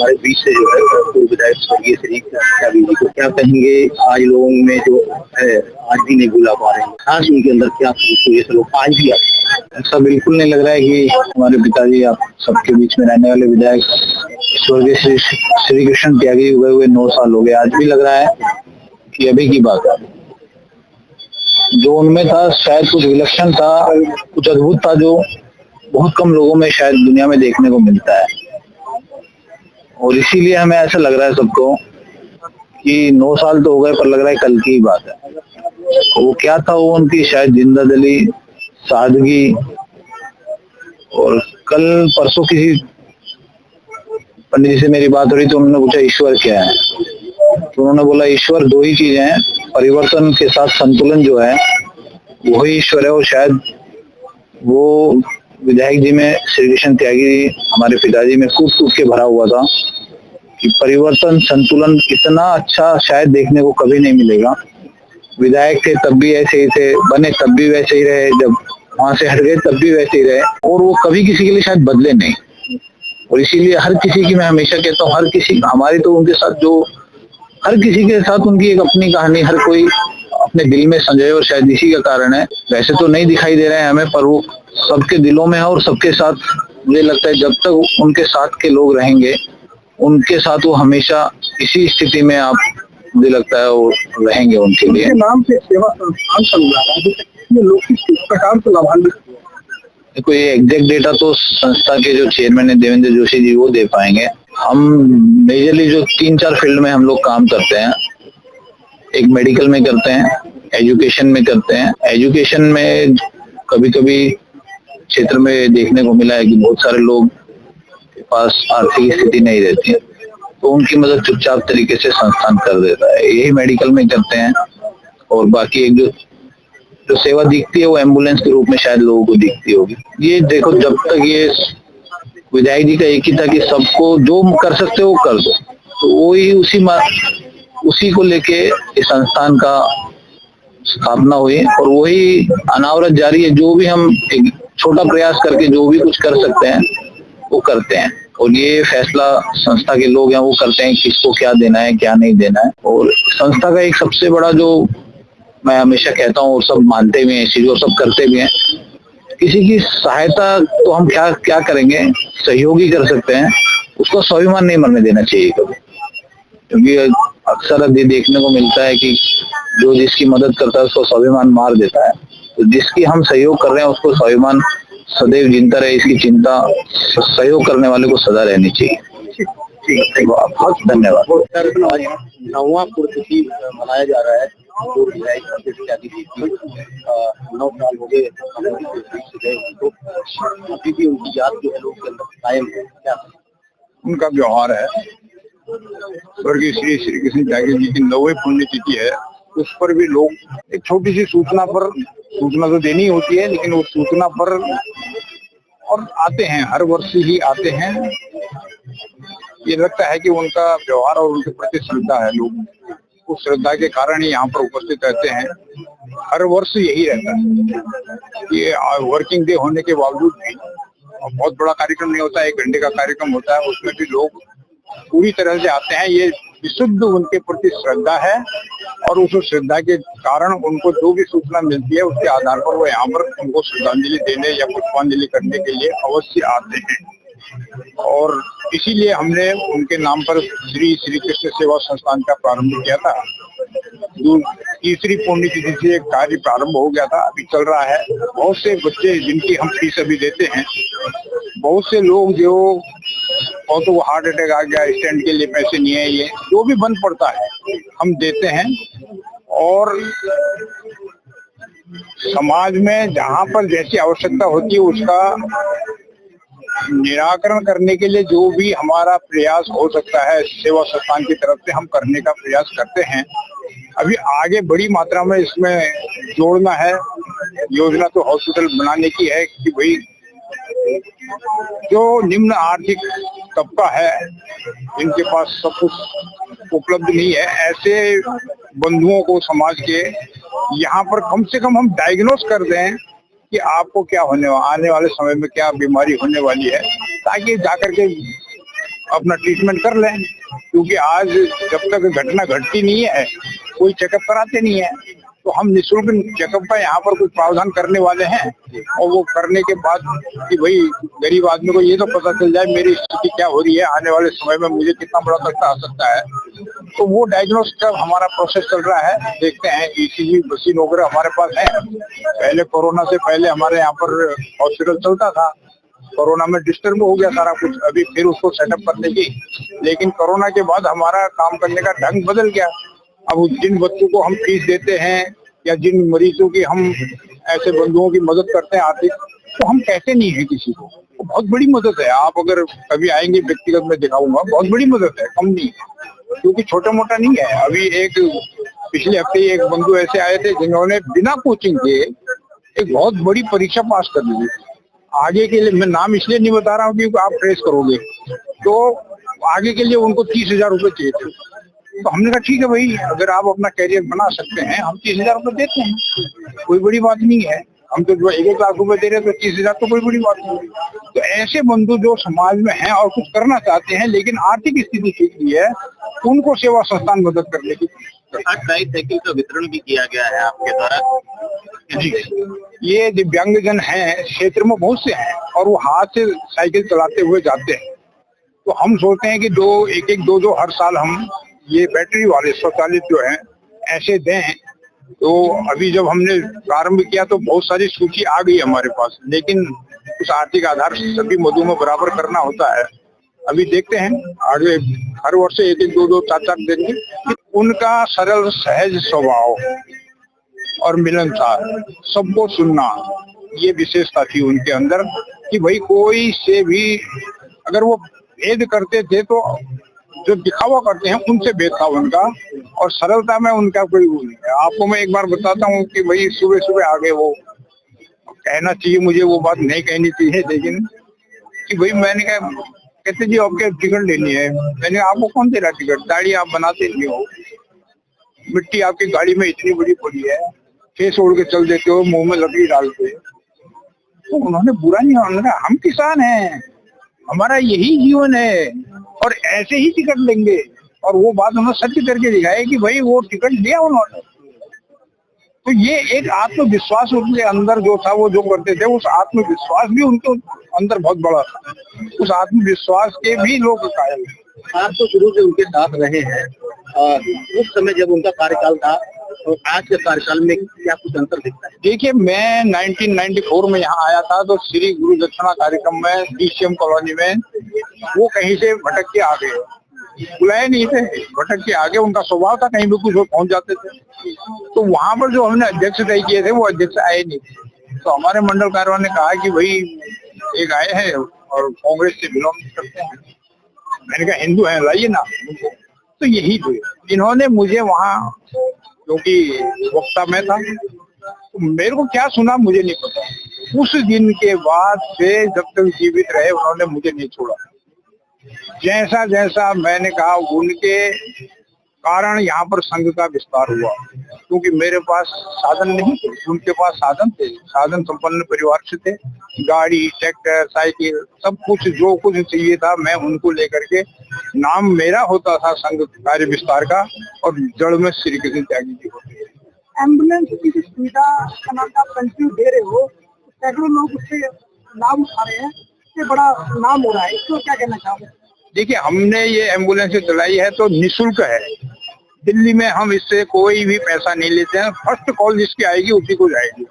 हमारे बीच से जो है पूर्व विधायक स्वर्गीय श्री त्यागी जी को क्या कहेंगे, आज लोगों में जो है आज भी नहीं भूला पा रहे हैं, खास उनके अंदर क्या ये लोग आज भी ऐसा बिल्कुल नहीं लग रहा है कि हमारे पिताजी आप सबके बीच में रहने वाले विधायक स्वर्गीय श्री कृष्ण त्यागी हुए 9 साल हो गए। आज भी लग रहा है कि अभी की बात है। जो उनमें था शायद कुछ विलक्षण था, कुछ अद्भुत था, जो बहुत कम लोगों में शायद दुनिया में देखने को मिलता है। और इसीलिए हमें ऐसा लग रहा है सबको कि 9 साल तो हो गए, पर लग रहा है कल की ही बात है। वो क्या था, वो उनकी शायद जिंदा दिली, सादगी। और कल परसों किसी पंडित जी से मेरी बात हो रही तो उन्होंने पूछा ईश्वर क्या है, तो उन्होंने बोला ईश्वर 2 ही चीजें हैं, परिवर्तन के साथ संतुलन जो है वही ईश्वर है। और शायद वो विधायक जी में श्री कृष्ण त्यागी जी हमारे पिताजी में कूट कूट के भरा हुआ था कि परिवर्तन संतुलन इतना अच्छा शायद देखने को कभी नहीं मिलेगा। विधायक थे तब भी ऐसे ही थे, बने तब भी वैसे ही रहे, जब वहां से हट गए तब भी वैसे ही रहे, और वो कभी किसी के लिए शायद बदले नहीं। और इसीलिए हर किसी की, मैं हमेशा कहता हूँ, हर किसी हमारी तो उनके साथ जो हर किसी के साथ उनकी एक अपनी कहानी हर कोई अपने दिल में संजोए, और शायद इसी का कारण है। वैसे तो नहीं दिखाई दे रहे हैं हमें, पर वो सबके दिलों में है और सबके साथ। मुझे लगता है जब तक उनके साथ के लोग रहेंगे, उनके साथ वो हमेशा इसी स्थिति में, आप मुझे लगता है वो रहेंगे उनके लिए। नाम से सेवा संस्थान चल रहा है, लोग किस प्रकार से लाभान्वित? देखो, ये एग्जैक्ट डेटा तो संस्था के जो चेयरमैन है देवेंद्र जोशी जी वो दे पाएंगे। हम मेजरली जो 3-4 फील्ड में हम लोग काम करते हैं, एक मेडिकल में करते हैं, एजुकेशन में करते हैं। एजुकेशन में कभी कभी क्षेत्र में देखने को मिला है कि बहुत सारे लोग के पास आर्थिक स्थिति नहीं रहती है, तो उनकी मदद चुपचाप तरीके से संस्थान कर देता है। यही मेडिकल में करते हैं। और बाकी एक जो सेवा दिखती है वो एम्बुलेंस के रूप में शायद लोगों को दिखती होगी। ये देखो, जब तक ये विधायक जी का एक ही था कि सबको जो कर सकते हो वो कर दो, तो वही उसी को लेके इस संस्थान का स्थापना हुई, और वही अनावरत जारी है। जो भी हम एक छोटा प्रयास करके जो भी कुछ कर सकते हैं वो करते हैं, और ये फैसला संस्था के लोग हैं वो करते हैं किसको क्या देना है क्या नहीं देना है। और संस्था का एक सबसे बड़ा, जो मैं हमेशा कहता हूँ और सब मानते भी हैं इस चीज को, सब करते भी हैं, किसी की सहायता तो हम क्या करेंगे, सहयोग ही कर सकते हैं। उसको स्वाभिमान नहीं मरने देना चाहिए कभी, क्योंकि अक्सर ये देखने को मिलता है कि जो जिसकी मदद करता है उसको स्वाभिमान मार देता है। तो जिसकी हम सहयोग कर रहे हैं उसको स्वाभिमान सदैव जिंदा रहे, इसकी चिंता सहयोग करने वाले को सदा रहनी चाहिए। ठीक, बहुत धन्यवाद। 9वां पुण्यतिथि मनाया जा रहा है, जो विधायक त्यागी जी की 9 साल हो गए तो अभी भी उनकी याद जो है लोग के अंदर कायम है। क्या उनका व्यवहार है? स्वर्गीय श्री कृष्ण त्यागी जी की 9वीं पुण्यतिथि है, उस पर भी लोग एक छोटी सी सूचना तो देनी होती है, लेकिन उस सूचना पर और आते हैं, हर वर्ष ही आते हैं। ये लगता है कि उनका व्यवहार और उनके प्रति श्रद्धा है, लोग उस श्रद्धा के कारण ही यहाँ पर उपस्थित रहते हैं। हर वर्ष यही रहता है। ये वर्किंग डे होने के बावजूद भी, और बहुत बड़ा कार्यक्रम नहीं होता, 1 घंटे का कार्यक्रम होता है, उसमें भी लोग पूरी तरह से आते हैं। ये विशुद्ध उनके प्रति श्रद्धा है, और उस श्रद्धा के कारण उनको जो भी सूचना मिलती है उसके आधार पर वो यहाँ पर उनको श्रद्धांजलि देने या पुष्पांजलि करने के लिए अवश्य आते हैं। और इसीलिए हमने उनके नाम पर श्री कृष्ण सेवा संस्थान का प्रारंभ किया था। जो 3री पुण्यतिथि से कार्य प्रारंभ हो गया था, अभी चल रहा है। बहुत से बच्चे जिनकी हम फीस अभी देते हैं, बहुत से लोग जो और तो वो हार्ट अटैक आ गया, स्टैंड के लिए पैसे नहीं है, ये जो भी बंद पड़ता है हम देते हैं। और समाज में जहाँ पर जैसी आवश्यकता होती है उसका निराकरण करने के लिए जो भी हमारा प्रयास हो सकता है सेवा संस्थान की तरफ से हम करने का प्रयास करते हैं। अभी आगे बड़ी मात्रा में इसमें जोड़ना है। योजना तो हॉस्पिटल बनाने की है कि भाई जो निम्न आर्थिक तबका है, जिनके पास सब कुछ उपलब्ध नहीं है, ऐसे बंधुओं को समाज के यहाँ पर कम से कम हम डायग्नोस कर दें कि आपको क्या आने वाले समय में क्या बीमारी होने वाली है, ताकि जाकर के अपना ट्रीटमेंट कर लें, क्योंकि आज जब तक घटना घटती नहीं है कोई चेकअप कराते नहीं है। तो हम निःशुल्क चेकअप का यहाँ पर कुछ प्रावधान करने वाले हैं, और वो करने के बाद कि भाई गरीब आदमी को ये तो पता चल जाए मेरी स्थिति क्या हो रही है, आने वाले समय में मुझे कितना बड़ा खर्चा आ सकता है। तो वो डायग्नोस का हमारा प्रोसेस चल रहा है। देखते हैं, ईसीजी मशीन वगैरह हमारे पास है। पहले कोरोना से पहले हमारे यहाँ पर हॉस्पिटल चलता था, कोरोना में डिस्टर्ब हो गया सारा कुछ, अभी फिर उसको सेटअप करने की। लेकिन कोरोना के बाद हमारा काम करने का ढंग बदल गया। अब जिन बच्चों को हम फीस देते हैं या जिन मरीजों की हम ऐसे बंधुओं की मदद करते हैं आर्थिक, तो हम कहते नहीं है किसी को। तो बहुत बड़ी मदद है। आप अगर कभी आएंगे व्यक्तिगत में दिखाऊंगा, बहुत बड़ी मदद है, कम नहीं है, क्योंकि छोटा मोटा नहीं है। अभी एक पिछले हफ्ते एक बंधु ऐसे आए थे जिन्होंने बिना कोचिंग के एक बहुत बड़ी परीक्षा पास कर ली। आगे के लिए मैं नाम इसलिए नहीं बता रहा हूँ क्योंकि आप ट्रेस करोगे, तो आगे के लिए उनको 30,000 रुपए चाहिए थे। तो हमने कहा ठीक है भाई, अगर आप अपना कैरियर बना सकते हैं हम 30,000 रुपए देते हैं, कोई बड़ी बात नहीं है। हम तो 1 लाख रुपए दे रहे हैं तो 30,000 तो कोई बड़ी बात नहीं है। तो ऐसे बंधु जो समाज में हैं और कुछ करना चाहते हैं लेकिन आर्थिक स्थिति ठीक नहीं है, उनको सेवा संस्थान मदद करने की। ट्राईसाइकिल का वितरण भी किया गया है आपके द्वारा। जी, ये दिव्यांगजन हैं, क्षेत्र में बहुत से हैं और वो हाथ से साइकिल चलाते हुए जाते हैं। तो हम सोचते हैं कि दो हर साल हम ये बैटरी वाले स्वचालित जो हैं ऐसे दें। तो अभी जब हमने प्रारंभ किया तो बहुत सारी सूची आ गई हमारे पास, लेकिन उस आर्थिक आधार से सभी मधु में बराबर करना होता है। अभी देखते हैं आगे, हर वर्ष 1-1, 2-2, 4-4 देंगे। उनका सरल सहज स्वभाव और मिलनसार, सबको सुनना, ये विशेषता थी उनके अंदर कि भाई कोई से भी अगर वो भेद करते थे तो जो दिखावा करते हैं उनसे भेद था उनका, और सरलता में उनका कोई वो नहीं है। आपको मैं एक बार बताता हूँ कि भाई सुबह सुबह आ गए, वो कहना चाहिए मुझे वो बात नहीं कहनी चाहिए, लेकिन कि भाई मैंने कहा, कहते जी आपके टिकट लेनी है। मैंने आपको कौन दे रहा टिकट, दाढ़ी आप बनाते नहीं हो, मिट्टी आपकी गाड़ी में इतनी बड़ी पड़ी है, फेस ओढ़ के चल देते हो, मुंह में लकड़ी डालते। तो उन्होंने बुरा नहीं, उन्होंने कहा हम किसान हैं, हमारा यही जीवन है और ऐसे ही टिकट लेंगे। और वो बात उन्होंने सत्य करके दिखाया कि भाई वो टिकट लिया उन्होंने। तो ये एक आत्मविश्वास उनके अंदर जो था, वो जो करते थे, उस आत्मविश्वास भी उनके अंदर बहुत बड़ा था। उस आत्मविश्वास के भी लोग कायल हैं। आप तो शुरू से उनके साथ रहे हैं, उस समय जब उनका कार्यकाल था और आज के कार्यकाल में क्या कुछ अंतर दिखता है? देखिए, मैं 1994 में यहाँ आया था तो श्री गुरु दक्षिणा कार्यक्रम में DCM कॉलोनी में वो कहीं से भटक के आ गए, बुलाए नहीं थे, भटक के आगे। उनका स्वभाव था कहीं भी कुछ पहुंच जाते थे। तो वहां पर जो हमने अध्यक्ष तय किए थे वो अध्यक्ष आए नहीं थे। तो हमारे मंडल कार्यों ने कहा कि भाई एक आए हैं और कांग्रेस से बिलोंग करते हैं। मैंने कहा हिंदू हैं, लाइए ना। तो यही थे, इन्होंने मुझे वहाँ, क्योंकि वक्ता में था, तो मेरे को क्या सुना मुझे नहीं पता। उस दिन के बाद से जब तक जीवित रहे उन्होंने मुझे नहीं छोड़ा। जैसा जैसा मैंने कहा, उनके कारण यहाँ पर संघ का विस्तार हुआ, क्योंकि मेरे पास साधन नहीं थे, उनके पास साधन थे, साधन संपन्न परिवार से थे, गाड़ी, ट्रैक्टर, साइकिल, सब कुछ जो कुछ चाहिए था मैं उनको लेकर के, नाम मेरा होता था संघ कार्य विस्तार का और जड़ में श्री कृष्ण त्यागी जी होते हैं। एम्बुलेंस की सुविधा का नाम आप कंटिन्यू दे रहे हो, सैकड़ों लोग उससे लाभ उठा रहे हैं, इससे बड़ा नाम हो रहा है, इसको क्या कहना चाहोगे? देखिए, हमने ये एम्बुलेंस चलाई है तो निःशुल्क है। दिल्ली में हम इससे कोई भी पैसा नहीं लेते हैं। फर्स्ट कॉल जिसकी आएगी उसी को जाएगी।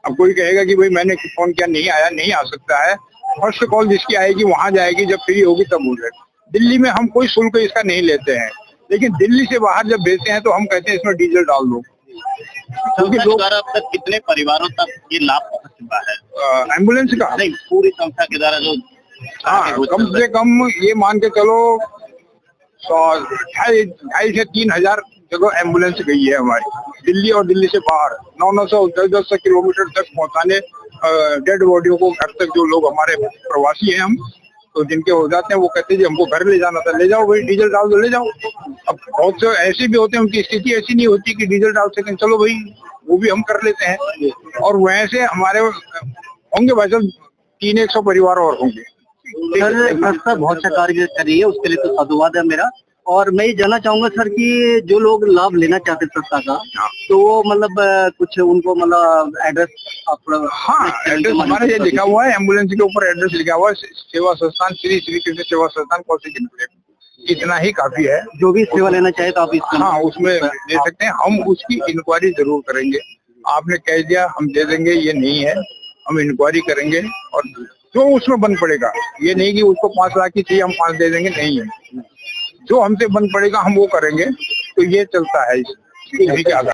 अब कोई कहेगा कि भाई मैंने फोन किया नहीं आया, नहीं आ सकता है। फर्स्ट कॉल जिसकी आएगी वहां जाएगी, जब फ्री होगी तब हो जाएगी। दिल्ली में हम कोई शुल्क इसका नहीं लेते हैं, लेकिन दिल्ली से बाहर जब भेजते हैं तो हम कहते हैं इसमें डीजल डाल दो। क्योंकि लोग अब तक कितने परिवारों तक ये लाभ पहुंच चुका है एम्बुलेंस का? नहीं, पूरी संस्था के द्वारा जो, हाँ, कम से कम ये मान के चलो 2,500 से 3,000 जगह एम्बुलेंस गई है हमारी, दिल्ली और दिल्ली से बाहर 900 10 किलोमीटर तक पहुंचाने डेड बॉडियों को घर तक। जो लोग हमारे प्रवासी हैं हम, तो जिनके हो जाते हैं वो कहते हैं जी हमको घर ले जाना था, ले जाओ भाई, डीजल डाल दो, ले जाओ। अब बहुत से ऐसे भी होते हैं उनकी स्थिति ऐसी नहीं होती कि डीजल डाल सकें, चलो भाई वो भी हम कर लेते हैं। और वैसे हमारे होंगे भाई साहब 300 परिवार और होंगे सर संस्था बहुत अच्छा कार्य कर रही है, उसके लिए तो साधुवाद है मेरा। और मैं ये जानना चाहूंगा सर कि जो लोग लाभ लेना चाहते हैं संस्था का, तो वो मतलब कुछ उनको मतलब एड्रेस आप हाँ, एड्रेस हमारा ये लिखा हुआ है, एम्बुलेंस के ऊपर एड्रेस लिखा हुआ है, सेवा संस्थान श्री श्री कृष्ण सेवा संस्थान कौशिक। इतना ही काफी है। जो भी सेवा लेना चाहे तो आप इसमें हाँ, उसमें ले सकते हैं। हम उसकी इंक्वायरी जरूर करेंगे। आपने कह दिया हम दे देंगे, ये नहीं है। हम इंक्वायरी करेंगे और जो उसमें बन पड़ेगा, ये नहीं कि उसको 5 लाख की चाहिए हम 5 दे देंगे, नहीं है। जो हमसे बन पड़ेगा हम वो करेंगे। तो ये चलता है इसी के आधार।